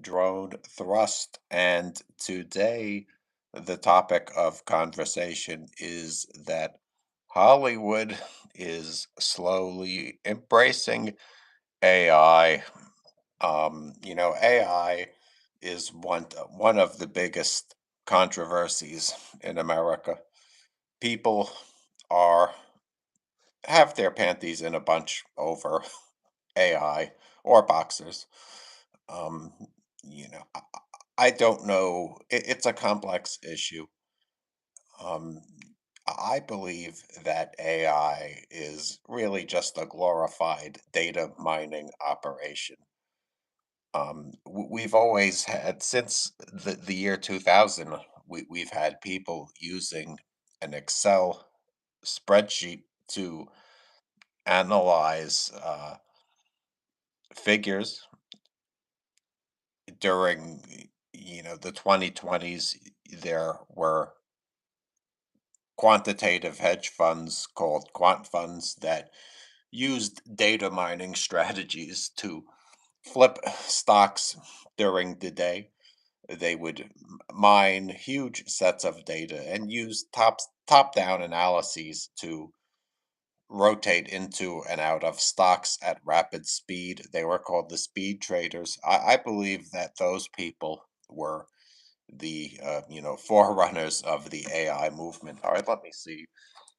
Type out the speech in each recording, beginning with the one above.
Drone Thrust, and today the topic of conversation is that Hollywood is slowly embracing AI. AI is one of the biggest controversies in America. People are have their panties in a bunch over AI or boxers. Um, I don't know. It's a complex issue. Um, I believe that AI is really just a glorified data mining operation. We've always had, since the year 2000, we've had people using an Excel spreadsheet to analyze figures during the 2020s. There were quantitative hedge funds called quant funds that used data mining strategies to flip stocks during the day. They would mine huge sets of data and use top down analyses to rotate into and out of stocks at rapid speed. They were called the speed traders. I believe that those people were the forerunners of the AI movement. All right, let me see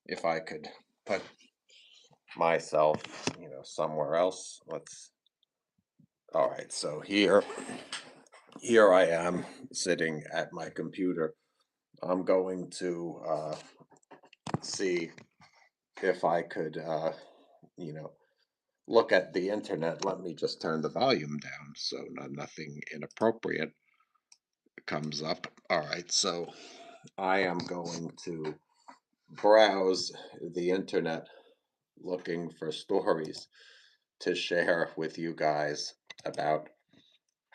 if I could put myself, somewhere else. Let's. All right, so here I am sitting at my computer. I'm going to see if I could, you know, look at the internet. Let me just turn the volume down so nothing inappropriate comes up. All right, so I am going to browse the internet looking for stories to share with you guys about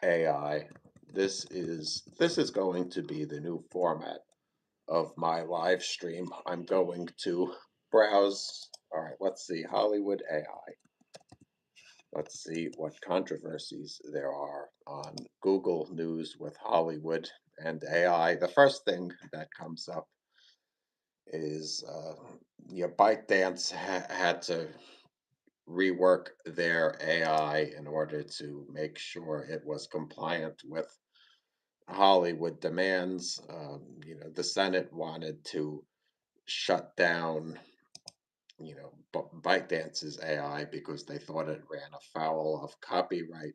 AI. This is going to be the new format of my live stream. I'm going to browse. All right, let's see Hollywood AI. Let's see what controversies there are on Google News with Hollywood and AI. The first thing that comes up is ByteDance had to rework their AI in order to make sure it was compliant with Hollywood demands. The Senate wanted to shut down, ByteDance's AI because they thought it ran afoul of copyright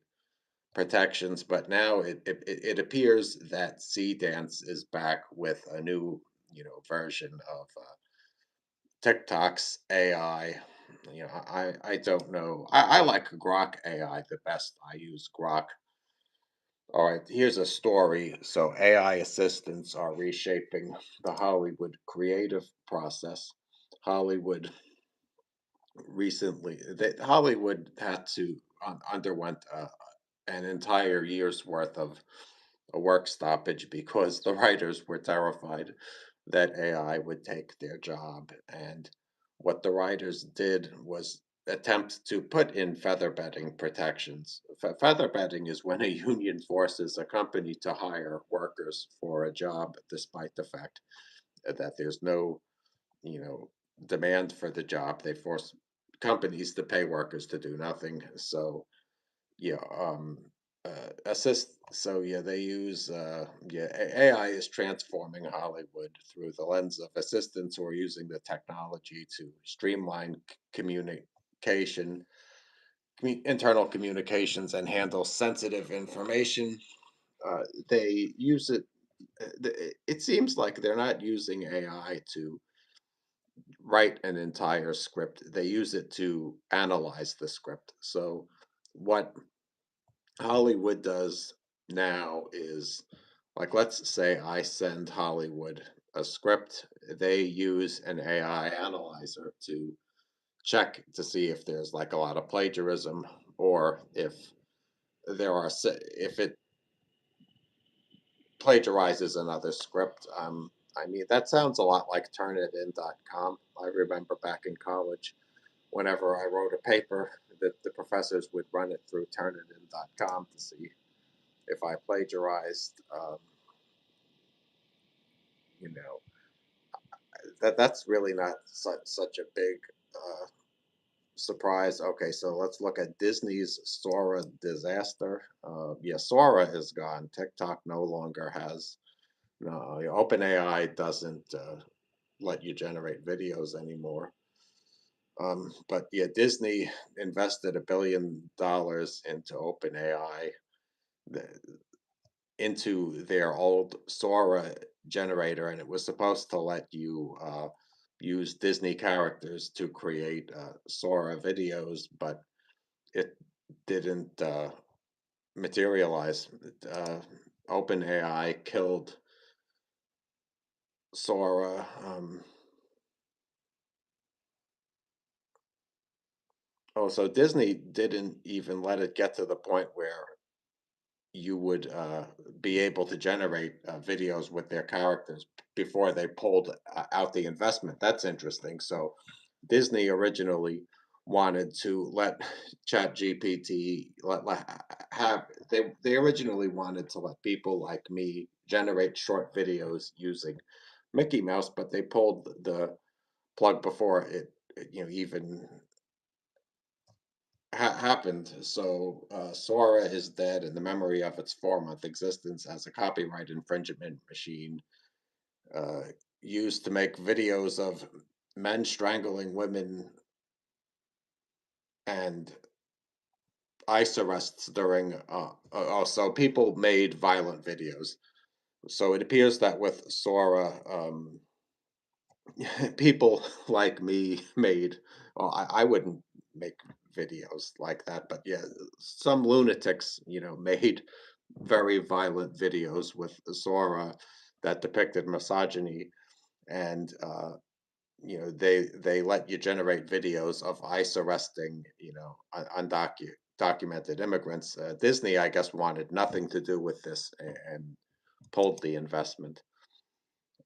protections. But now it appears that C-Dance is back with a new, version of TikTok's AI. I don't know. I like Grok AI the best. I use Grok. All right, here's a story. So AI assistants are reshaping the Hollywood creative process. Hollywood Hollywood had to underwent an entire year's worth of a work stoppage because the writers were terrified that AI would take their job. And what the writers did was attempt to put in feather bedding protections. Feather bedding is when a union forces a company to hire workers for a job despite the fact that there's no, you know, demand for the job. They force companies to pay workers to do nothing. So yeah, assist. So yeah, they use AI is transforming Hollywood through the lens of assistants who are using the technology to streamline communication, internal communications, and handle sensitive information. They use it. It seems like they're not using AI to write an entire script. They use it to analyze the script. So what Hollywood does now is, like, let's say I send Hollywood a script. They use an AI analyzer to check to see if there's like a lot of plagiarism or if if it plagiarizes another script. That sounds a lot like Turnitin.com. I remember back in college, whenever I wrote a paper, that the professors would run it through Turnitin.com to see if I plagiarized, you know, that's really not such a big surprise. Okay, so let's look at Disney's Sora disaster. Yeah, Sora is gone. TikTok no longer has. No, OpenAI doesn't let you generate videos anymore. But yeah, Disney invested $1 billion into OpenAI, the, into their old Sora generator, and it was supposed to let you use Disney characters to create Sora videos, but it didn't materialize. Uh, OpenAI killed Sora. Oh, so Disney didn't even let it get to the point where you would be able to generate videos with their characters before they pulled out the investment. That's interesting. So Disney originally wanted to let ChatGPT have they originally wanted to let people like me generate short videos using Mickey Mouse, but they pulled the plug before it even happened. So Sora is dead, and the memory of its 4 month existence as a copyright infringement machine uh, used to make videos of men strangling women and ice arrests during. So people made violent videos. So it appears that with Sora, people like me made. Well, I wouldn't make videos like that, but yeah, some lunatics, made very violent videos with Zora that depicted misogyny, and they let you generate videos of ICE arresting undocumented immigrants. Disney, I guess, wanted nothing to do with this and pulled the investment.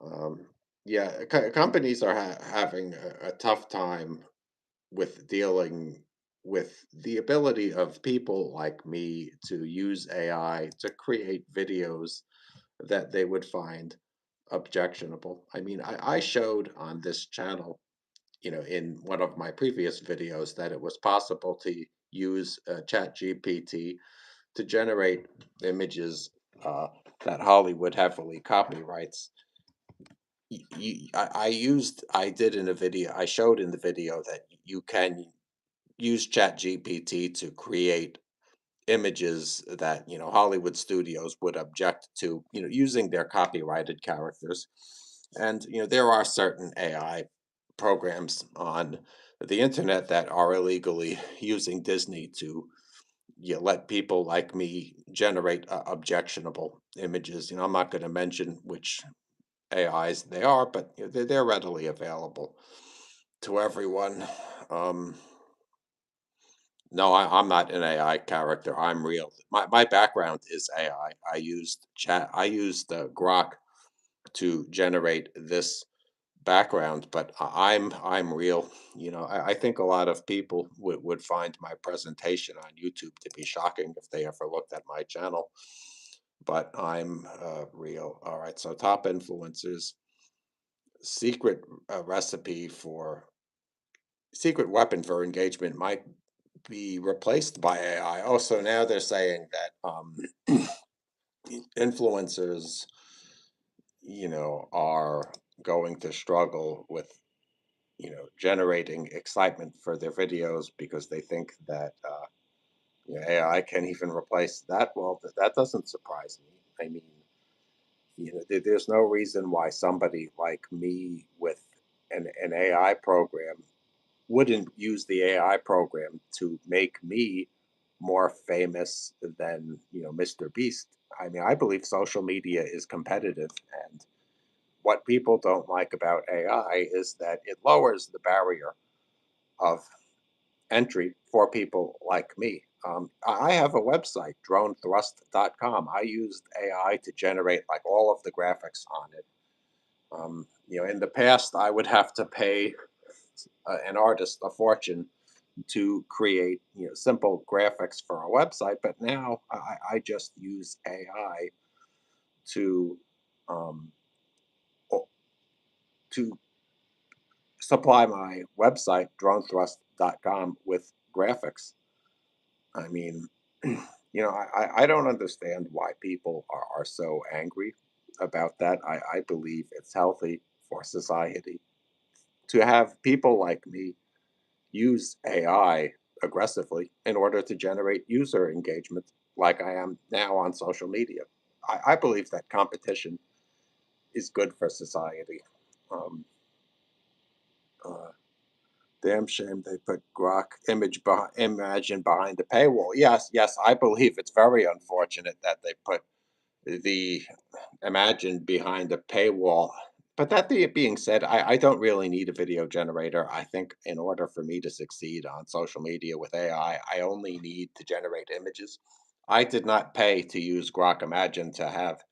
Um, yeah, companies are having a tough time with dealing with the ability of people like me to use AI to create videos that they would find objectionable. I mean, I showed on this channel, in one of my previous videos, that it was possible to use ChatGPT to generate images uh, that Hollywood heavily copyrights. I did in a video, I showed in the video that you can use ChatGPT to create images that Hollywood studios would object to using their copyrighted characters. And there are certain AI programs on the internet that are illegally using Disney to let people like me generate objectionable images. I'm not going to mention which AIs they are, but they're readily available to everyone. um, no, I'm not an AI character. I'm real. My background is AI. I used Grok to generate this background, but I'm real. I think a lot of people would find my presentation on YouTube to be shocking if they ever looked at my channel. But I'm real. All right. So top influencers, secret recipe for secret weapon for engagement might be replaced by AI. Also, now they're saying that influencers, are going to struggle with, generating excitement for their videos because they think that AI can even replace that. Well, that doesn't surprise me. I mean, there's no reason why somebody like me with an AI program wouldn't use the AI program to make me more famous than, Mr. Beast. I mean, I believe social media is competitive, and what people don't like about AI is that it lowers the barrier of entry for people like me. I have a website, dronethrust.com. I used AI to generate like all of the graphics on it. In the past, I would have to pay an artist a fortune to create simple graphics for a website, but now I just use AI to um, o- to supply my website dronethrust.com with graphics. I mean, I don't understand why people are so angry about that. I believe it's healthy for society to have people like me use AI aggressively in order to generate user engagement, like I am now on social media. I believe that competition is good for society. Um, uh, Damn shame they put Grok Imagine behind the paywall. Yes, yes, I believe it's very unfortunate that they put the Imagine behind the paywall. But being said, I don't really need a video generator. I think in order for me to succeed on social media with AI, I only need to generate images. I did not pay to use Grok Imagine to have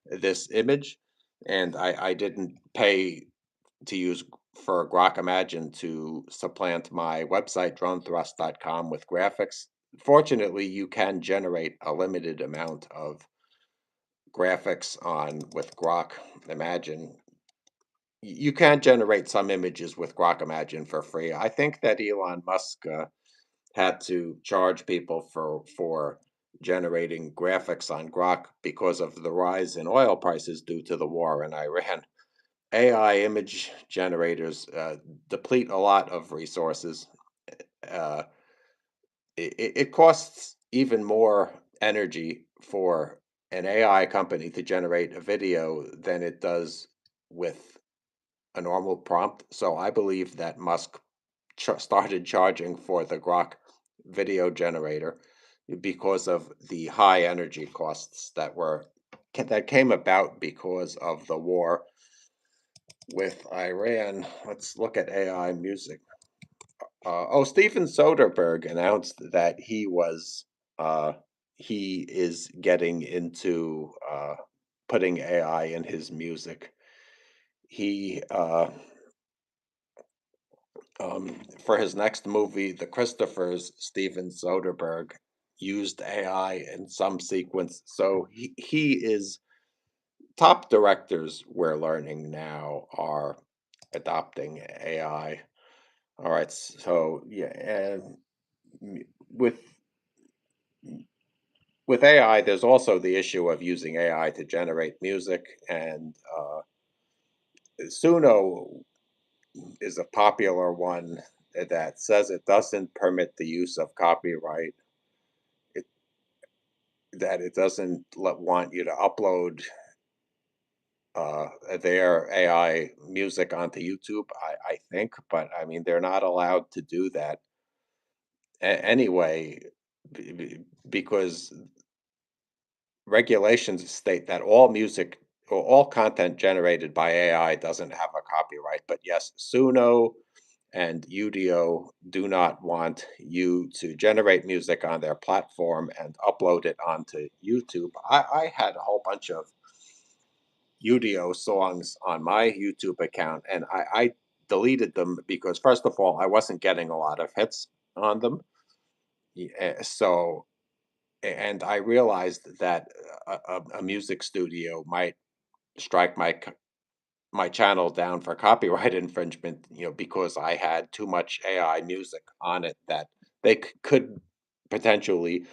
this image, and I didn't pay to use for Grok Imagine to supplant my website dronethrust.com with graphics. Fortunately, you can generate a limited amount of graphics on with Grok Imagine. You can generate some images with Grok Imagine for free. I think that Elon Musk had to charge people for generating graphics on Grok because of the rise in oil prices due to the war in Iran. AI image generators deplete a lot of resources. Uh, it costs even more energy for an AI company to generate a video than it does with a normal prompt. So I believe that Musk started charging for the Grok video generator because of the high energy costs that came about because of the war with Iran. Let's look at AI music. Steven Soderbergh announced that uh, he is getting into putting AI in his music. He For his next movie, The Christophers, Steven Soderbergh used AI in some sequence. So he is top directors we're learning now are adopting AI. All right, so yeah, and m- with with AI, there's also the issue of using AI to generate music, and Suno is a popular one that says it doesn't permit the use of copyright. It That it doesn't want you to upload their AI music onto YouTube. I think, but I mean, they're not allowed to do that anyway, because regulations state that all music or all content generated by AI doesn't have a copyright. But yes, Suno and Udio do not want you to generate music on their platform and upload it onto YouTube. I had a whole bunch of Udio songs on my YouTube account, and I deleted them because, first of all, I wasn't getting a lot of hits on them. So and I realized that a music studio might strike my channel down for copyright infringement, because I had too much AI music on it that they could potentially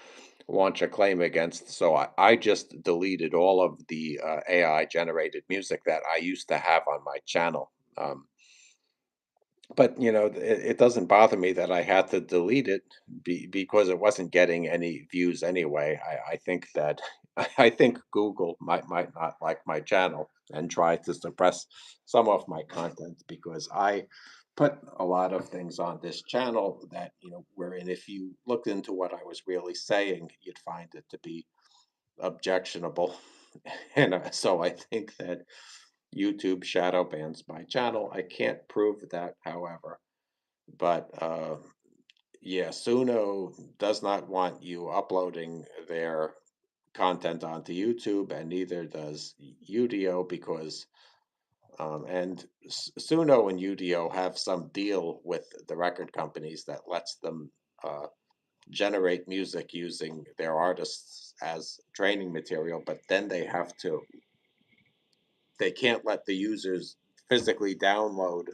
launch a claim against. So I just deleted all of the AI generated music that I used to have on my channel. Um, but, it doesn't bother me that I had to delete it because it wasn't getting any views anyway. I think that I think Google might not like my channel and try to suppress some of my content because I put a lot of things on this channel that, wherein if you looked into what I was really saying, you'd find it to be objectionable. And so I think that YouTube shadow bans my channel. I can't prove that, however. But yeah, Suno does not want you uploading their content onto YouTube, and neither does Udio because And Suno and Udio have some deal with the record companies that lets them uh, generate music using their artists as training material, but then they can't let the users physically download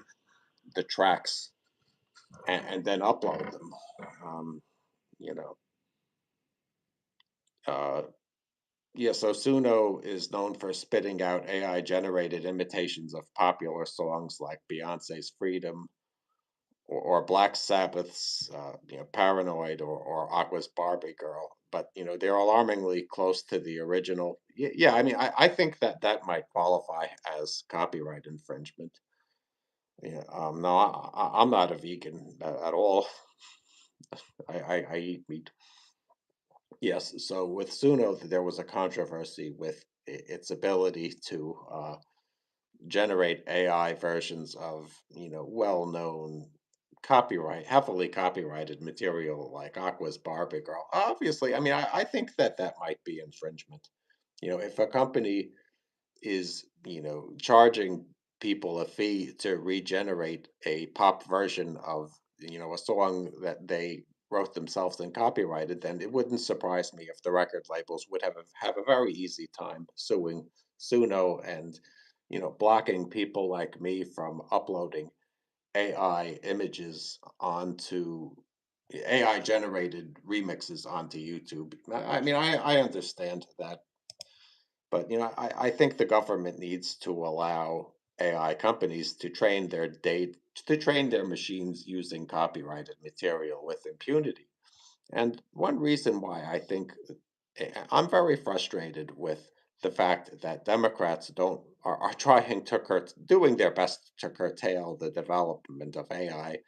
the tracks and then upload them. Um, you know, uh, yeah, so Suno is known for spitting out AI generated imitations of popular songs like Beyonce's Freedom or Black Sabbath's Paranoid or Aqua's Barbie Girl. But they're alarmingly close to the original. Yeah, I mean, I think that that might qualify as copyright infringement. Yeah, no, I'm not a vegan at all. I eat meat. Yes, so with Suno, there was a controversy with its ability to generate AI versions of, well-known heavily copyrighted material like Aqua's Barbie Girl. Obviously, I mean, I think that that might be infringement. If a company is, charging people a fee to regenerate a pop version of, a song that they wrote themselves and copyrighted, then it wouldn't surprise me if the record labels would have a very easy time suing Suno and, blocking people like me from uploading AI images onto AI generated remixes onto YouTube. I mean, I understand that, but I think the government needs to allow AI companies to train their machines using copyrighted material with impunity. And one reason why I'm very frustrated with the fact that Democrats don't are trying to doing their best to curtail the development of AI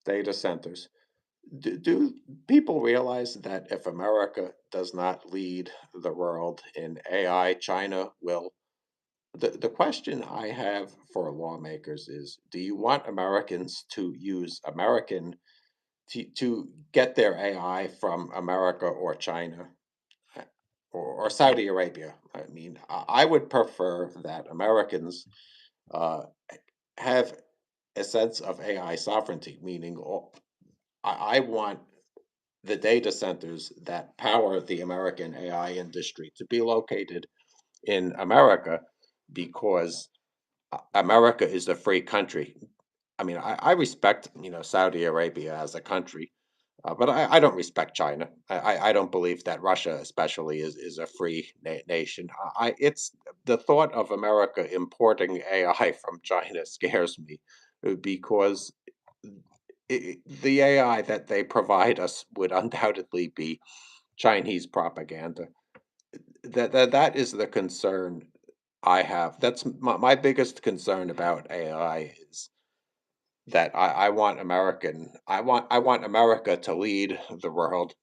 data centers. Do people realize that if America does not lead the world in AI, China will? The question I have for lawmakers is, do you want Americans to use to get their AI from America or China uh, or Saudi Arabia? I mean, I would prefer that Americans uh, have a sense of AI sovereignty, meaning I want the data centers that power the American AI industry to be located in America because America is a free country. I mean, I respect, Saudi Arabia as a country, but I don't respect China. I don't believe that Russia, especially, is a free nation. It's the thought of America importing AI from China scares me because the AI that they provide us would undoubtedly be Chinese propaganda. That is the concern I have. That's my biggest concern about AI is that I want America to lead the world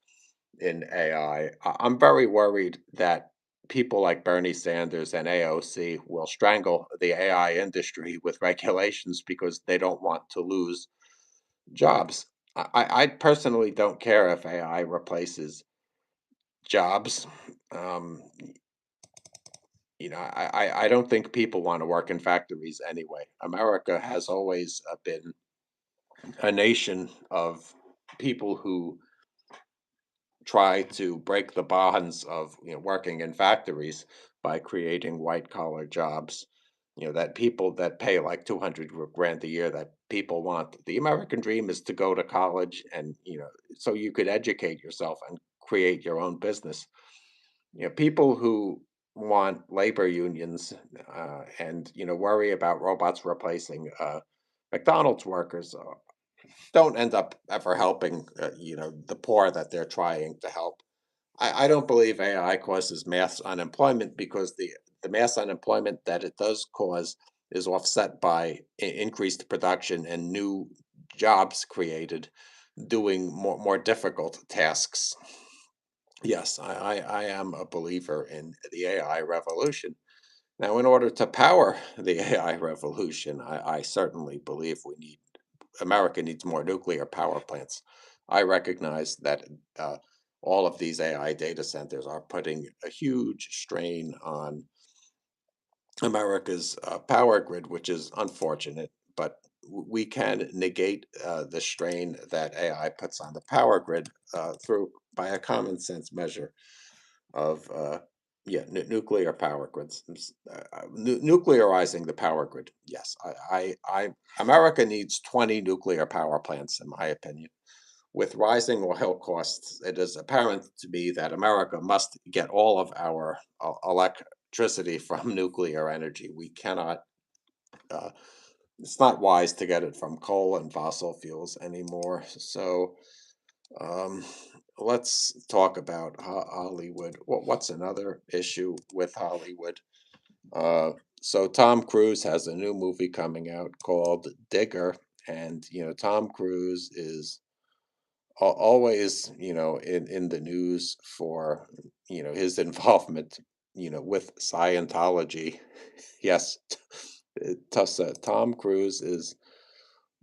in AI. I'm very worried that people like Bernie Sanders and AOC will strangle the AI industry with regulations because they don't want to lose jobs. I personally don't care if AI replaces jobs. Um, I don't think people want to work in factories anyway. America has always been a nation of people who try to break the bonds of working in factories by creating white collar jobs. That people that pay like 200 grand a year that people want. The American dream is to go to college and so you could educate yourself and create your own business. People who want labor unions and worry about robots replacing McDonald's workers don't end up ever helping the poor that they're trying to help. I don't believe AI causes mass unemployment because the mass unemployment that it does cause is offset by increased production and new jobs created doing more difficult tasks. Yes, I am a believer in the AI revolution. Now, in order to power the AI revolution, I certainly believe America needs more nuclear power plants. I recognize that uh, all of these AI data centers are putting a huge strain on America's power grid, which is unfortunate, but we can negate the strain that AI puts on the power grid through by a common sense measure of yeah, nuclear power grids, nuclearizing the power grid. Yes, America needs 20 nuclear power plants, in my opinion. With rising oil costs, it is apparent to me that America must get all of our electricity from nuclear energy. We cannot, uh, it's not wise to get it from coal and fossil fuels anymore. So um, let's talk about Hollywood. What's another issue with Hollywood? Uh, so Tom Cruise has a new movie coming out called Digger, and Tom Cruise is always in the news for his involvement with Scientology. Yes, Tussa Tom Cruise is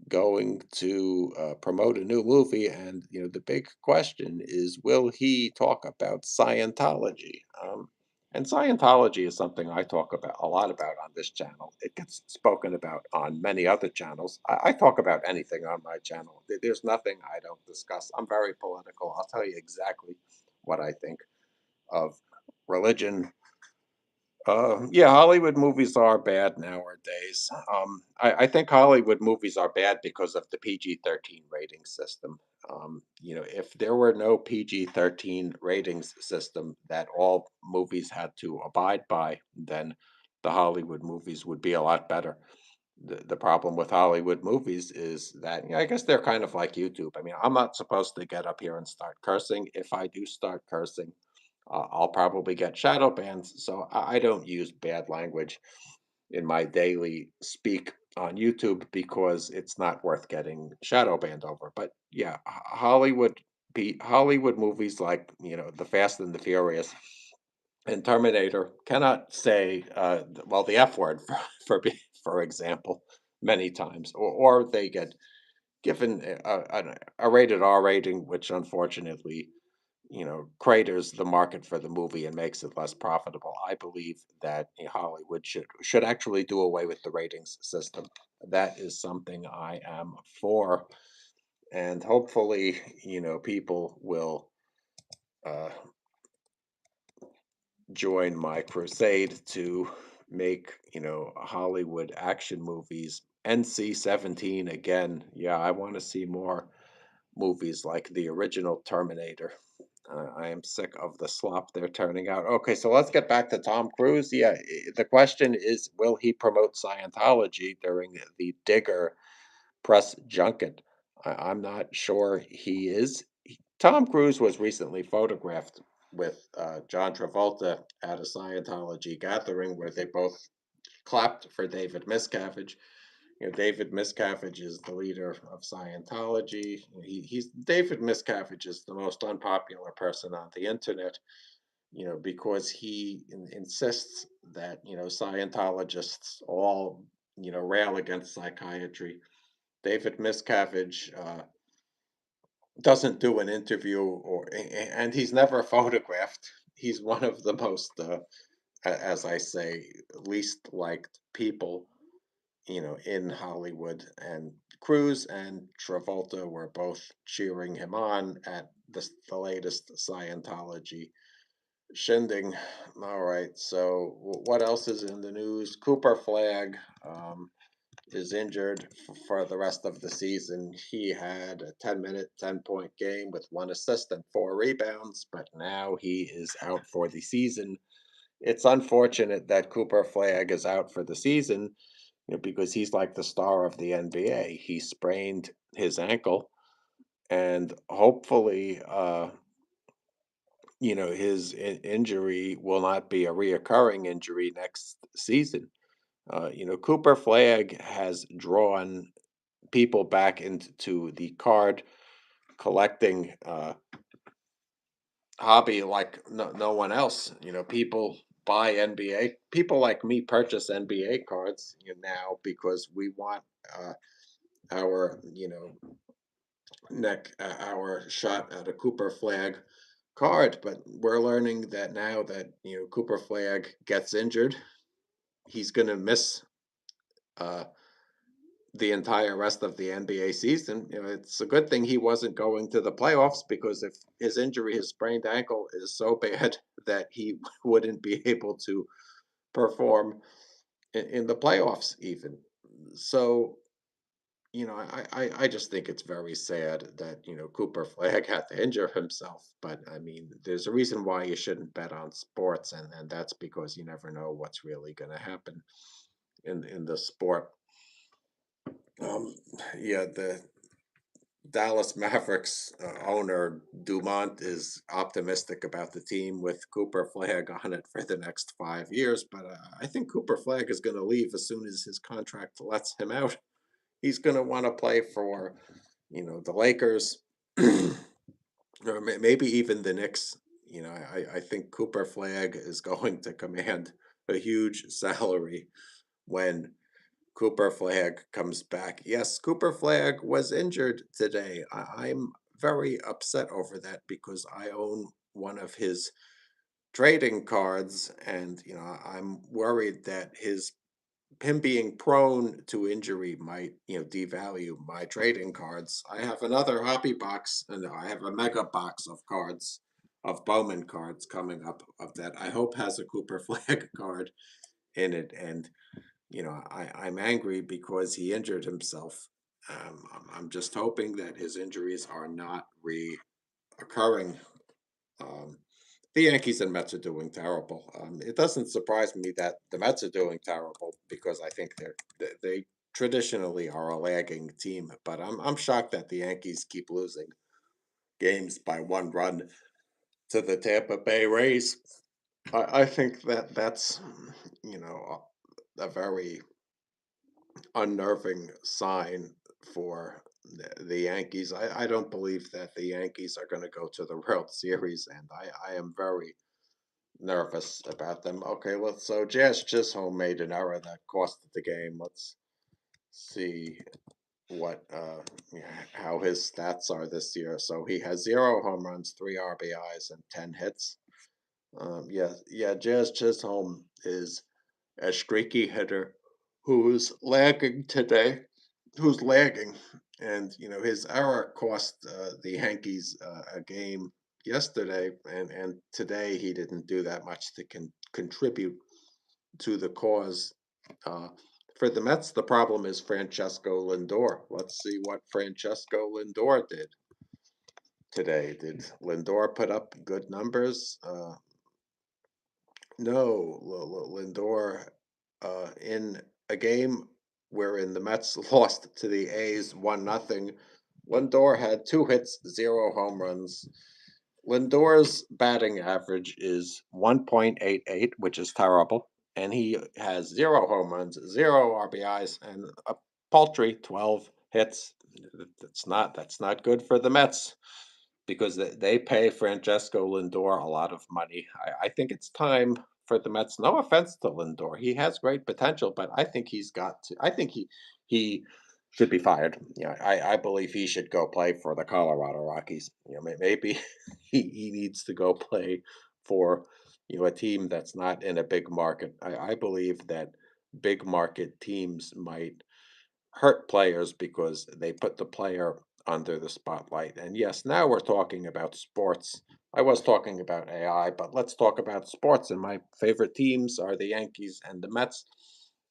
going to promote a new movie, and the big question is, will he talk about Scientology? And Scientology is something I talk about a lot about on this channel. It gets spoken about on many other channels. I talk about anything on my channel. There's nothing I don't discuss. I'm very political. I'll tell you exactly what I think of religion. Yeah, Hollywood movies are bad nowadays. I think Hollywood movies are bad because of the PG-13 rating system. If there were no PG-13 ratings system that all movies had to abide by, then the Hollywood movies would be a lot better. The problem with Hollywood movies is that, I guess they're kind of like YouTube. I mean, I'm not supposed to get up here and start cursing. If I do start cursing, I'll probably get shadow bans. So I don't use bad language in my daily speak on YouTube because it's not worth getting shadow banned over. But yeah, Hollywood movies like The Fast and the Furious and Terminator cannot say well, the F word for example many times, or they get given a rated R rating, which unfortunately craters the market for the movie and makes it less profitable. I believe that Hollywood should actually do away with the ratings system. That is something I am for, and hopefully, people will uh, join my crusade to make Hollywood action movies NC-17 again. Yeah, I want to see more movies like the original Terminator. I am sick of the slop they're turning out. Okay, so let's get back to Tom Cruise. Yeah, the question is, will he promote Scientology during the Digger press junket? I'm not sure he is. Tom Cruise was recently photographed with John Travolta at a Scientology gathering where they both clapped for David Miscavige. David Miscavige is the leader of Scientology. He's David Miscavige is the most unpopular person on the internet, because he insists that Scientologists all rail against psychiatry. David Miscavige doesn't do an interview, and he's never photographed. He's one of the most, as I say, least liked people in Hollywood. And Cruz and Travolta were both cheering him on at the latest Scientology shindig. All right, so what else is in the news? Cooper Flag is injured for the rest of the season. He had a 10-minute, 10-point game with 1 assist and 4 rebounds, but now he is out for the season. It's unfortunate that Cooper Flag is out for the season, because he's like the star of the NBA. He sprained his ankle, and hopefully, his injury will not be a reoccurring injury next season. Cooper Flag has drawn people back into the card collecting hobby like no one else. People buy NBA. People like me purchase NBA cards now because we want our our shot at a Cooper Flag card. But we're learning that now that Cooper Flag gets injured, he's going to miss uh, the entire rest of the NBA season. It's a good thing he wasn't going to the playoffs because if his injury, his sprained ankle, is so bad that he wouldn't be able to perform in the playoffs, even. So, I just think it's very sad that, Cooper Flag had to injure himself. But I mean, there's a reason why you shouldn't bet on sports, and that's because you never know what's really going to happen in the sport. Um, yeah, the Dallas Mavericks owner Dumont is optimistic about the team with Cooper Flag on it for the next 5 years, but I think Cooper Flag is going to leave as soon as his contract lets him out. He's going to want to play for, the Lakers, or maybe even the Knicks. I think Cooper Flag is going to command a huge salary when Cooper Flag comes back. Yes, Cooper Flag was injured today. I'm very upset over that because I own one of his trading cards, and I'm worried that him being prone to injury might devalue my trading cards. I have another hobby box, and I have a mega box of cards, of Bowman cards coming up, of that I hope has a Cooper Flag card in it. And I'm angry because he injured himself. I'm just hoping that his injuries are not reoccurring. Um, the Yankees and Mets are doing terrible. It doesn't surprise me that the Mets are doing terrible because I think they traditionally are a lagging team. But I'm shocked that the Yankees keep losing games by 1 run to the Tampa Bay Rays. I think that's a very unnerving sign for the Yankees. I don't believe that the Yankees are going to go to the World Series, and I am very nervous about them. Okay, so Jazz Chisholm made an error that costed the game. Let's see what how his stats are this year. So he has 0 home runs, 3 RBIs, and 10 hits. Yeah, Jazz Chisholm is a streaky hitter who's lagging today, who's lagging. And, his error cost the Yankees a game yesterday, and today he didn't do that much to contribute to the cause. Uh, for the Mets, the problem is Francesco Lindor. Let's see what Francesco Lindor did today. Did Lindor put up good numbers? No, Lindor, in a game wherein the Mets lost to the A's 1-0. Lindor had 2 hits, 0 home runs. Lindor's batting average is 1.88, which is terrible, and he has 0 home runs, 0 RBIs, and a paltry 12 hits. That's not good for the Mets because they pay Francesco Lindor a lot of money. I think it's time for the Mets. No offense to Lindor, he has great potential, but I think he's got to. I think he should be fired. I believe he should go play for the Colorado Rockies. Maybe he needs to go play for a team that's not in a big market. I believe that big market teams might hurt players because they put the player under the spotlight. And yes, now we're talking about sports. I was talking about AI, but let's talk about sports. And my favorite teams are the Yankees and the Mets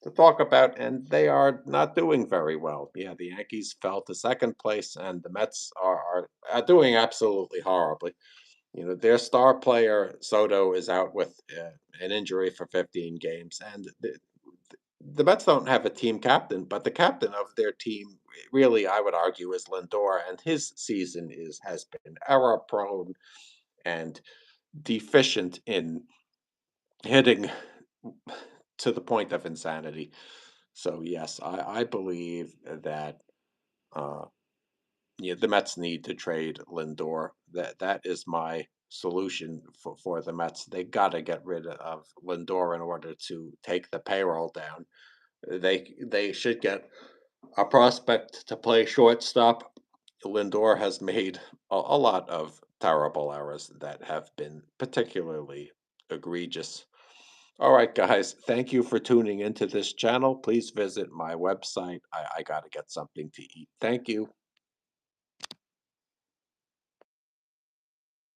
to talk about, and they are not doing very well. Yeah, the Yankees fell to second place, and the Mets are doing absolutely horribly. Their star player Soto is out with an injury for 15 games, and the Mets don't have a team captain, but the captain of their team, really, I would argue, is Lindor, and his season has been error prone and deficient in hitting to the point of insanity. So yes, I believe that uh, the Mets need to trade Lindor. That is my solution for the Mets. They got to get rid of Lindor in order to take the payroll down. They should get a prospect to play shortstop. Lindor has made a lot of terrible errors that have been particularly egregious. All right, guys. Thank you for tuning into this channel. Please visit my website. I got to get something to eat. Thank you.